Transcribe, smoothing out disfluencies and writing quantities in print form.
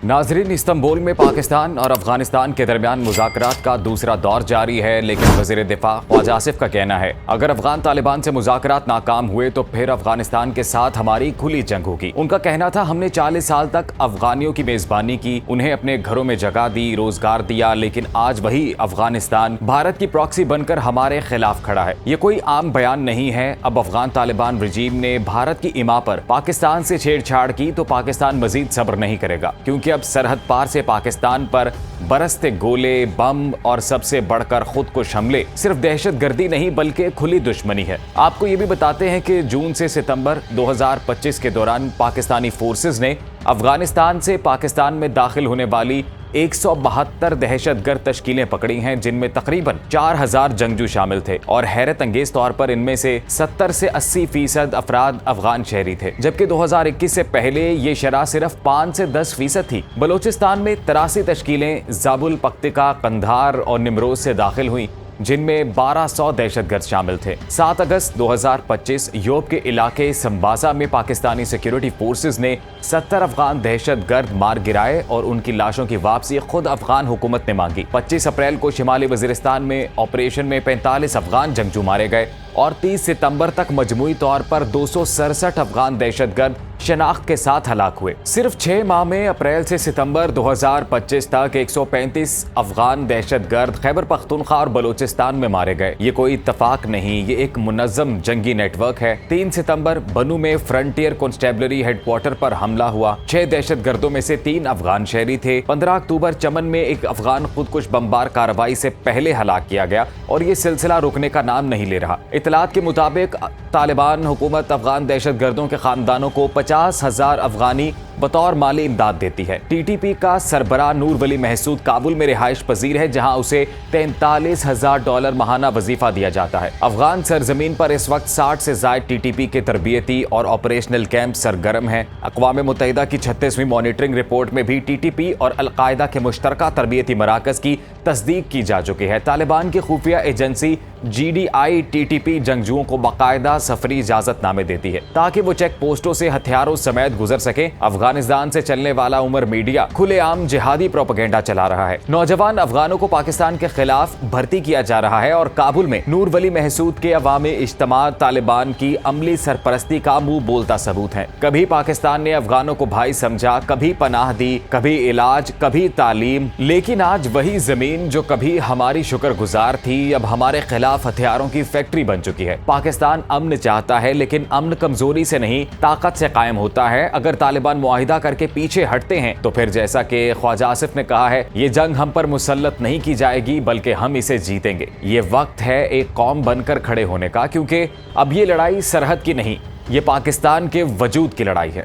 नाजरीन, इस्तांबुल में पाकिस्तान और अफगानिस्तान के दरमियान मुज़ाकरात का दूसरा दौर जारी है, लेकिन वज़ीर दिफा ख्वाजा आसिफ का कहना है अगर अफगान तालिबान से मुज़ाकरात नाकाम हुए तो फिर अफगानिस्तान के साथ हमारी खुली जंग होगी। उनका कहना था हमने 40 साल तक अफगानियों की मेज़बानी की, उन्हें अपने घरों में जगह दी, रोजगार दिया, लेकिन आज वही अफगानिस्तान भारत की प्रॉक्सी बनकर हमारे खिलाफ खड़ा है। ये कोई आम बयान नहीं है। अब अफगान तालिबान रजीम ने भारत की इमा पर पाकिस्तान से छेड़छाड़ की तो पाकिस्तान मजीद सब्र नहीं करेगा, क्योंकि अब सरहद पार से पाकिस्तान पर बरसते गोले, बम और सबसे बढ़कर खुदकुश हमले सिर्फ दहशतगर्दी नहीं बल्कि खुली दुश्मनी है। आपको ये भी बताते हैं कि जून से सितंबर 2025 के दौरान पाकिस्तानी फोर्सेस ने अफगानिस्तान से पाकिस्तान में दाखिल होने वाली 172 दहशतगर्द तश्कीलें पकड़ी हैं, जिनमें तकरीबन 4000 जंगजू शामिल थे और हैरत अंगेज तौर पर इनमें से 70 से 80% अफराद अफगान शहरी थे, जबकि 2021 से पहले ये शरह सिर्फ 5 से 10% थी। बलोचिस्तान में 83 तश्कीलें ज़ाबुल, पख्तिका, कंधार और निमरोज से दाखिल हुई, जिनमें 1200 दहशतगर्द शामिल थे। 7 अगस्त 2025 यूरोप के इलाके संबाजा में पाकिस्तानी सिक्योरिटी फोर्सेस ने 70 अफगान दहशतगर्द मार गिराए और उनकी लाशों की वापसी खुद अफगान हुकूमत ने मांगी। 25 अप्रैल को शिमाली वजीरिस्तान में ऑपरेशन में 45 अफगान जंगजू मारे गए और 30 सितंबर तक मजमूई तौर पर 267 अफगान दहशतगर्द शनाख्त के साथ हलाक हुए। सिर्फ 6 माह में अप्रैल से सितंबर 2025 तक 135 अफगान दहशतगर्द खैबर पख्तूनख्वा और बलोचिस्तान में मारे गए। ये कोई इत्तफाक नहीं, ये एक मुनज़्ज़म जंगी नेटवर्क है। 3 सितंबर बनू में फ्रंटियर कॉन्स्टेबलरी हेडक्वार्टर पर हमला हुआ। 6 दहशतगर्दों में से 3 अफगान शहरी थे। 15 अक्टूबर चमन में एक अफगान खुदकुश बमबार कार्रवाई से पहले हलाक किया गया और ये सिलसिला रुकने का नाम नहीं ले रहा। इतलात के मुताबिक तालिबान हुकूमत अफगान दहशतगर्दों के खानदानों को 50,000 अफगानी बतौर माली इमदाद देती है। टीटीपी का सरबराह नूर वली महसूद काबुल में रिहाइश पजीर है, जहां उसे $43,000 माहाना वजीफा दिया जाता है। अफगान सरजमीन पर इस वक्त 60 से जायद टीटीपी के तरबियती और ऑपरेशनल कैंप सरगर्म हैं। अक़वाम मुत्तहिदा की 36वीं मॉनिटरिंग रिपोर्ट में भी टीटीपी और अलकायदा के मुश्तरका तरबियती मराकज़ की तस्दीक की जा चुकी है। तालिबान की खुफिया एजेंसी GDI टीटीपी जंगजुओं को बाकायदा सफरी इजाजतनामे देती है ताकि वो चेक पोस्टों से हथियारों समेत गुजर सके। अफगानिस्तान से चलने वाला उमर मीडिया खुलेआम जिहादी प्रोपेगेंडा चला रहा है। नौजवान अफगानों को पाकिस्तान के खिलाफ भर्ती किया जा रहा है और काबुल में नूर वली महसूद के अवामी इज्तिमा तालिबान की अमली सरपरस्ती का मुंह बोलता सबूत है। कभी पाकिस्तान ने अफगानों को भाई समझा, कभी पनाह दी, कभी इलाज, कभी तालीम, लेकिन आज वही जमीन जो कभी हमारी शुक्रगुजार थी अब हमारे खिलाफ हथियारों की फैक्ट्री बन चुकी है। पाकिस्तान अमन चाहता है, लेकिन अमन कमजोरी से नहीं ताकत से कायम होता है। अगर तालिबान मुआहिदा करके पीछे हटते हैं तो फिर जैसा कि ख्वाजा आसिफ ने कहा है, ये जंग हम पर मुसल्लत नहीं की जाएगी बल्कि हम इसे जीतेंगे। ये वक्त है एक कौम बनकर खड़े होने का, क्योंकि अब ये लड़ाई सरहद की नहीं, ये पाकिस्तान के वजूद की लड़ाई है।